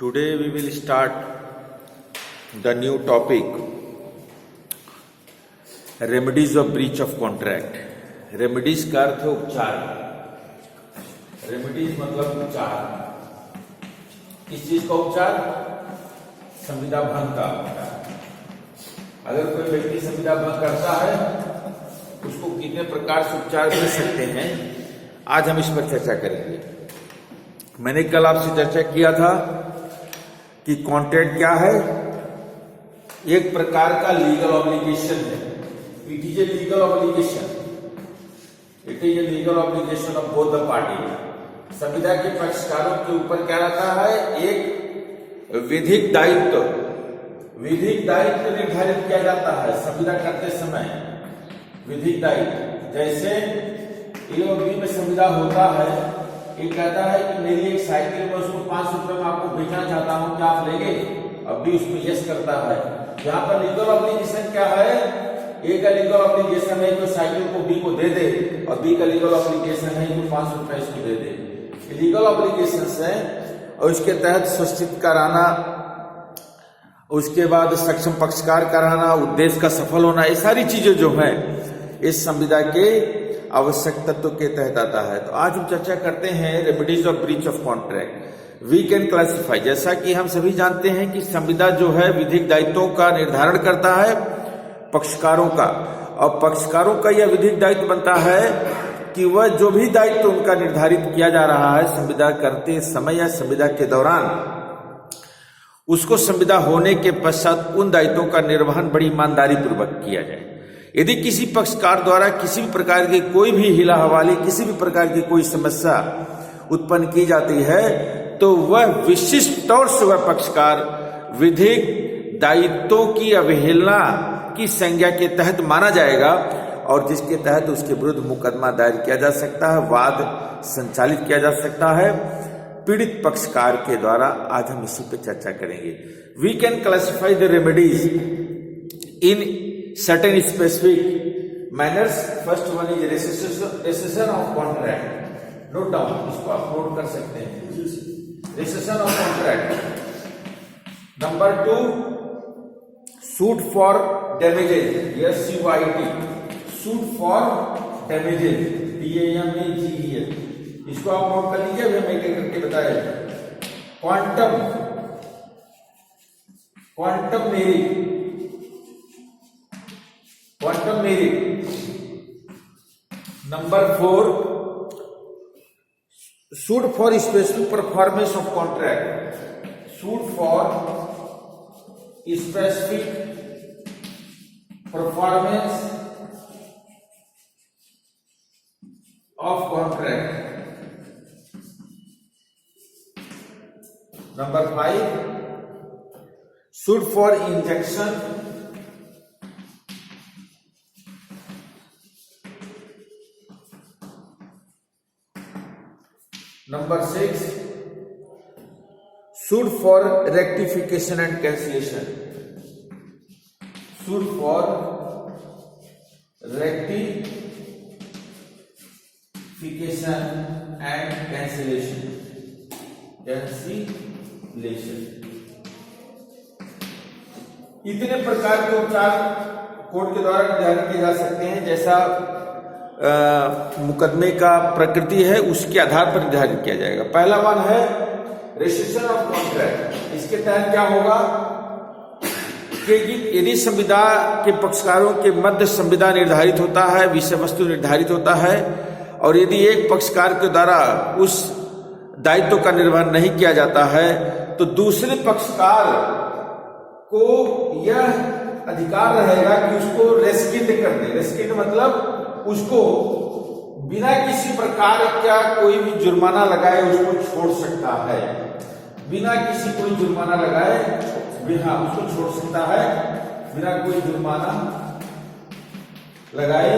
Today we will start the new topic, remedies of breach of contract. Remedies का अर्थ है उपचार। Remedies मतलब उपचार। किस चीज का उपचार? संविदा भंग का उपचार। अगर कोई व्यक्ति संविदा भंग करता है उसको कितने प्रकार से उपचार कर सकते हैं, आज हम इस पर चर्चा करेंगे। मैंने कल आपसे चर्चा किया था कि कॉन्ट्रैक्ट क्या है? एक प्रकार का लीगल ऑब्लिगेशन है। It is a legal obligation. It is a legal obligation of both the party. संविदा के पक्षकारों के ऊपर क्या रहता है? एक विधिक दायित्व निर्धारित किया जाता है संविदा करते समय। विधिक दायित्व जैसे एलओबी में संविदा होता है, ये कहता है कि मेरी एक साइकिल में उसको 5 रुपए में आपको बेचना चाहता हूं, क्या आप लेंगे? अब भी उसमें यस करता है। यहाँ पर लीगल ऑब्लिगेशन क्या है? ए का लीगल ऑब्लिगेशन है तो साइकिल को बी को दे दे, और बी का लीगल ऑब्लिगेशन है तो 5 रुपए इसको दे दे। लीगल ऑब्लिगेशन है और उसके तहत सूचित कराना, उसके बाद सक्षम पक्षकार कराना, उद्देश्य का सफल होना, ये सारी चीजें जो है इस संविदा के आवश्यक तत्व के तहत आता है। तो आज हम चर्चा करते हैं remedies of breach of contract. We can classify, जैसा कि हम सभी जानते हैं कि संविदा जो है विधिक दायित्वों का निर्धारण करता है पक्षकारों का, और पक्षकारों का यह विधिक दायित्व बनता है कि वह जो भी दायित्व उनका निर्धारित किया जा रहा है संविदा करते समय या संविदा के दौरान, उसको संविदा होने के पश्चात उन दायित्वों का निर्वहन बड़ी ईमानदारी पूर्वक किया जाए। यदि किसी पक्षकार द्वारा किसी भी प्रकार की कोई भी हिला हवाली, किसी भी प्रकार की कोई समस्या उत्पन्न की जाती है तो वह विशिष्ट तौर से वह पक्षकार विधिक दायित्वों की अवहेलना की संज्ञा के तहत माना जाएगा, और जिसके तहत उसके विरुद्ध मुकदमा दायर किया जा सकता है, वाद संचालित किया जा सकता है पीड़ित पक्षकार के द्वारा। आज हम इसी पे चर्चा करेंगे। We can classify the remedies in certain specific manners. First one is rescission of contract. Note down, इसको आप नोट कर सकते हैं। Rescission of contract. Number 2, suit for damages. SUIT. Suit for damages. DAMAGES. इसको आप नोट कर लीजिए, अभी हम एक एक करके बताएंगे। Quantum merit. Number 4, suit for specific performance of contract. Suit for specific performance of contract. Number 5, suit for injunction. Number 6, suit for rectification and cancellation. Suit for rectification and cancellation. इतने प्रकार के उपचार कोर्ट के द्वारा निर्धारित किए जा सकते हैं, जैसा मुकदमे का प्रकृति है उसके आधार पर निर्धारित किया जाएगा। पहला वन है रेस्ट्रिक्शन ऑफ कॉन्ट्रैक्ट। इसके तहत क्या होगा कि यदि संविदा के पक्षकारों के मध्य संविदा निर्धारित होता है, विषय वस्तु निर्धारित होता है, और यदि एक पक्षकार के द्वारा उस दायित्व का निर्वहन नहीं किया जाता है तो दूसरे पक्षकार को यह अधिकार रहेगा कि उसको रेस्किंड कर दे। रेस्किंड मतलब उसको बिना किसी प्रकार का कोई भी जुर्माना लगाए उसको छोड़ सकता है। बिना किसी कोई जुर्माना लगाए उसको छोड़ सकता है। बिना कोई जुर्माना लगाए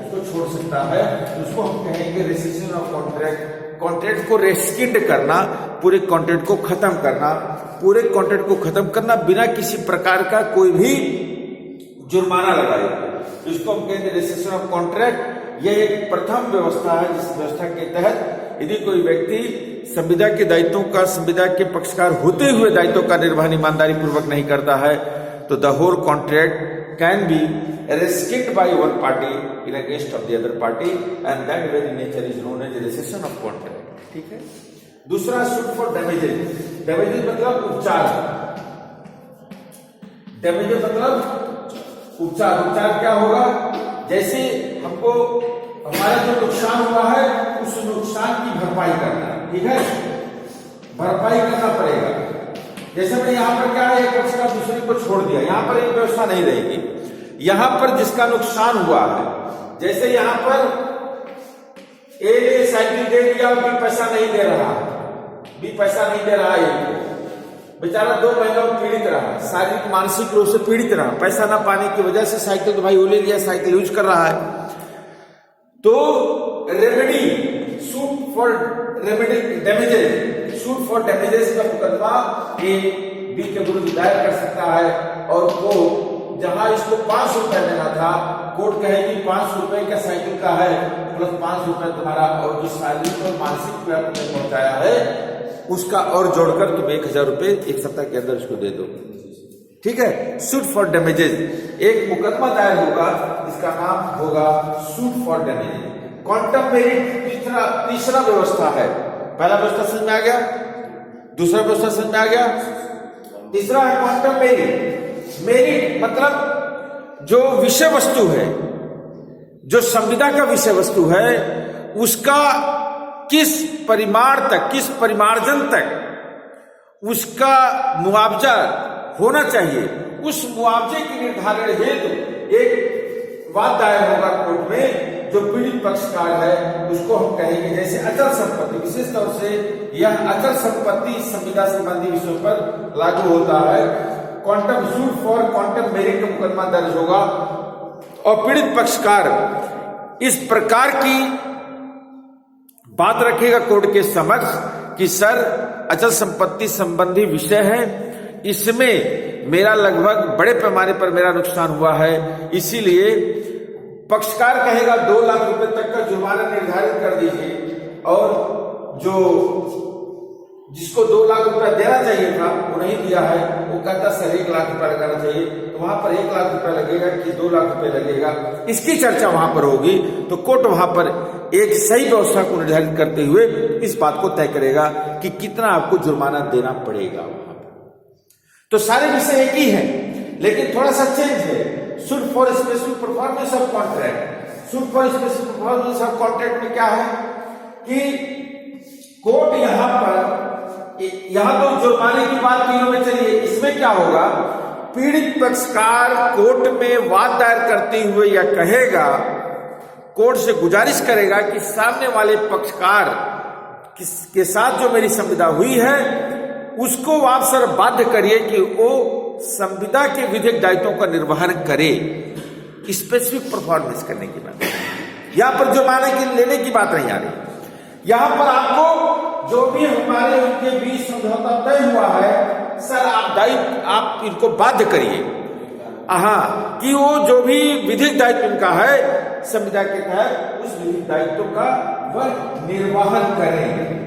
उसको छोड़ सकता है। उसको हम कहेंगे रेसिशन ऑफ कॉन्ट्रैक्ट। कॉन्ट्रैक्ट को रेस्किंड करना, पूरे कॉन्ट्रैक्ट को खत्म करना, पूरे कॉन्ट्रैक्ट को खत्म करना बिना किसी प्रकार का कोई भी जुर्माना लगाए, इसको हम कहेंगे रेस्ट्रिक्शन ऑफ कॉन्ट्रैक्ट। यह एक प्रथम व्यवस्था है जिस व्यवस्था के तहत यदि कोई व्यक्ति संविदा के दायित्वों का, संविदा के पक्षकार होते हुए दायित्वों का निर्वहन ईमानदारी पूर्वक नहीं करता है तो the whole contract can be rescinded by one party in against of the other party and that very nature is known as rescission of contract. ठीक है। दूसरा suit for damages. Damages मतलब उपचार। Damages मतलब उपचार। उपचार क्या होगा? जैसे हमको हमारा जो नुकसान हुआ है उस नुकसान की भरपाई करना, ठीक है, भरपाई करना पड़ेगा। जैसे मैं यहाँ पर क्या है, एक पक्ष का दूसरे को छोड़ दिया, यहाँ पर एक व्यवस्था नहीं रहेगी। यहां पर जिसका नुकसान हुआ है, जैसे यहां पर ए ने साइकिल दे दिया, बी पैसा नहीं दे रहा, बी पैसा नहीं दे रहा है, बेचारा 2 महीनों पीड़ित रहा, शारीरिक मानसिक रूप से पीड़ित रहा, पैसा ना पाने की वजह से साइकिल तो भाई वो ले लिया, साइकिल यूज कर रहा है, तो remedy suit for remedy damages, suit for damages का मुकदमा ए बी के विरुद्ध दायर कर सकता है और वो जहां इसको 500 रुपए देना था, कोर्ट कहेगी 500 रुपए का साइकिल का है प्लस 500 रुपए तुम्हारा और जो शारीरिक और मानसिक पीड़ा तुमने पहुंचाया है उसका और जोड़कर तुम 1000 रुपए एक सप्ताह के अंदर उसको दे दो। ठीक है, सूट फॉर डैमेजेस एक मुकदमा दायर होगा, इसका नाम होगा suit for damages. Quantum merit तीसरा व्यवस्था है। पहला व्यवस्था समझ में आ गया, दूसरा व्यवस्था समझ में आ गया, तीसरा है क्वांटम मेरिट। मेरिट मतलब जो विषय वस्तु है, जो संविदा का विषय वस्तु है, उसका किस परिमाण तक, किस परिमार्जन तक उसका मुआवजा होना चाहिए, उस मुआवजे के निर्धारण हेतु एक वाद दायर होगा कोर्ट में। जो पीड़ित पक्षकार है उसको हम कहेंगे, जैसे अचल संपत्ति, विशेष तौर से यह अचल संपत्ति संविदा संबंधी विषयों पर लागू होता है। Quantum suit for quantum merit का मुकदमा दर्ज होगा और पीड़ित पक्षकार इस प्रकार की बात रखेगा कोर्ट के समक्ष कि सर अचल संपत्ति संबंधी विषय है, इसमें मेरा लगभग बड़े पैमाने पर मेरा नुकसान हुआ है, इसीलिए पक्षकार कहेगा 2 लाख रुपए तक का जुर्माना निर्धारित कर दीजिए और जो जिसको 2 लाख रुपया देना चाहिए था वो नहीं दिया है, वो कहता सर 1 लाख रुपया लगाना चाहिए, तो वहां पर 1 लाख रुपया लगेगा कि 2 लाख रुपए लगेगा, इसकी चर्चा वहां पर होगी। तो कोर्ट वहां पर एक सही व्यवस्था को निर्धारित करते हुए इस बात को तय करेगा कि कितना आपको जुर्माना देना पड़ेगा वहां पर। तो सारे विषय एक ही है लेकिन थोड़ा सा चेंज है। Suit for special performance of contract, suit for special performance of contract में क्या है कि कोर्ट यहां तो जुर्माने की बात तीनों में चलिए, इसमें क्या होगा, पीड़ित पक्षकार कोर्ट में वाद दायर करते हुए यह कहेगा, कोर्ट से गुजारिश करेगा कि सामने वाले पक्षकार के साथ जो मेरी संविदा हुई है उसको आप सर बाध्य करिए कि वो संविदा के विधिक दायित्वों का निर्वहन करे। स्पेसिफिक परफॉर्मेंस करने की बात, यहां पर जुर्माने की लेने की बात नहीं आ रही। यहां पर आपको जो भी हमारे उनके बीच समझौता तय हुआ है, सर आप इनको बाध्य करिए कि वो जो भी विधिक दायित्व उनका है संविदा के तहत उस विधिक दायित्व का वह निर्वहन करें।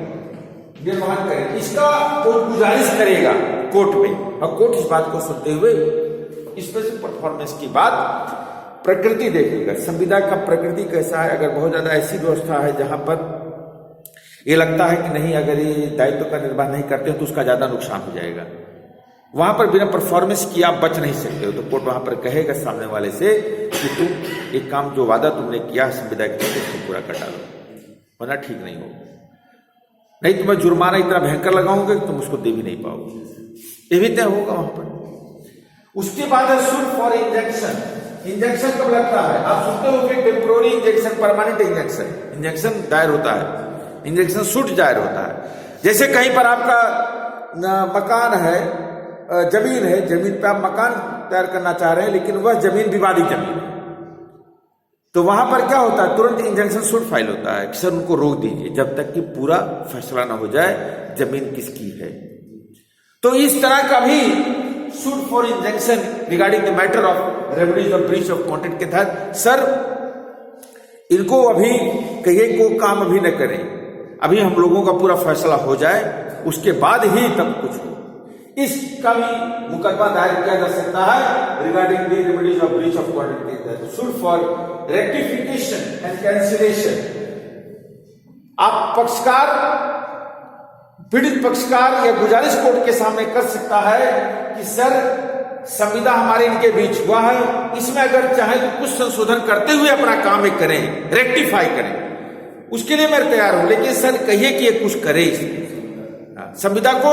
इसका कोर्ट गुजारिश करेगा कोर्ट में और कोर्ट इस बात को सुनते हुए स्पेशल परफॉर्मेंस की बात प्रकृति देखेगा। संविदा का प्रकृति कैसा है, अगर बहुत ज्यादा ऐसी व्यवस्था है जहां पर ये लगता है कि नहीं, अगर ये दायित्व का निर्वाह नहीं करते हो तो उसका ज्यादा नुकसान हो जाएगा, वहां पर बिना परफॉर्मेंस किए आप बच नहीं सकते हो, तो कोर्ट वहां पर कहेगा सामने वाले से कि तुम एक काम, जो वादा तुमने किया संविदा के तहत उसको पूरा कर डालो, वरना ठीक नहीं होगा, नहीं तो मैं जुर्माना इतना भयंकर लगाऊंगा कि तुम उसको दे भी नहीं पाओगे। ये भी तय होगा वहां पर। उसके बाद है सूट फॉर इंजेक्शन। इंजेक्शन कब लगता है, आप सुनते हो कि temporary injection, permanent injection, injection दायर होता है, इंजेक्शन सूट दायर होता है। जैसे कहीं पर आपका मकान है, जमीन है, जमीन पे आप मकान तैयार करना चाह रहे हैं लेकिन वह जमीन विवादित जमीन है, तो वहां पर क्या होता है, तुरंत इंजंक्शन सूट फाइल होता है कि सर उनको रोक दीजिए जब तक कि पूरा फैसला ना हो जाए जमीन किसकी है। तो इस तरह का भी suit for injunction regarding the matter of remedies of breach of contract के तहत, सर इनको अभी कहिए को काम अभी न करें, अभी हम लोगों का पूरा फैसला हो जाए, उसके बाद ही तब कुछ हो। इसका भी मुकदमा दायर किया जा सकता है regarding the remedies of breach of contract suit for rectification and cancellation. आप पक्षकार, पीड़ित पक्षकार या गुजारिश कोर्ट के सामने कर सकता है कि सर संविदा हमारे इनके बीच हुआ है, इसमें अगर चाहे तो कुछ संशोधन करते हुए अपना काम एक करें, रेक्टिफाई करें, उसके लिए मैं तैयार हूं, लेकिन सर कहिए कि ये कुछ करे, संविदा को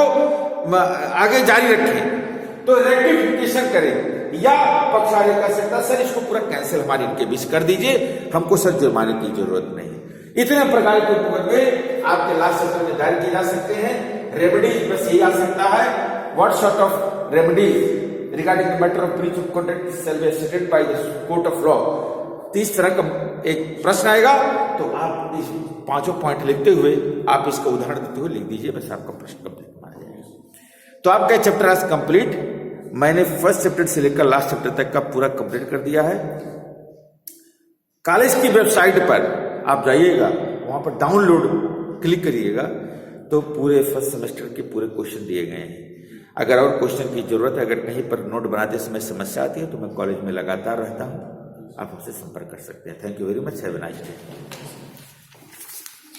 आगे जारी रखें, तो रेक्टिफिकेशन करें। या पक्षकार कह सकता सर इसको पूरा कैंसिल हमारे इनके बीच कर दीजिए, हमको सर जुर्माने की जरूरत नहीं। इतने प्रकार के मुकदमे आपके लास्ट सेशन में दायर किए जा सकते हैं। रेमेडीज बस यही आ सकता है, what sort of remedies regarding the matter of breach of contract shall be settled by the court of law. 30 तरह का एक प्रश्न आएगा, तो आप इस 5 पॉइंट लिखते हुए आप इसका उदाहरण देते हुए लिख दीजिए, बस आपका प्रश्न कंप्लीट आ जाएगा। तो आपका चैप्टर आज कंप्लीट। मैंने फर्स्ट चैप्टर से लेकर लास्ट चैप्टर तक का पूरा कंप्लीट कर दिया है। कॉलेज की वेबसाइट पर आप जाइएगा, वहां पर डाउनलोड क्लिक करिएगा, तो पूरे फर्स्ट सेमेस्टर के पूरे क्वेश्चन दिए गए हैं। अगर और क्वेश्चन की जरूरत है, अगर कहीं पर नोट बनाते समय समस्या आती है, तो मैं कॉलेज में लगातार रहता हूं, आप हमसे संपर्क कर सकते हैं। Thank you very much, have a nice day.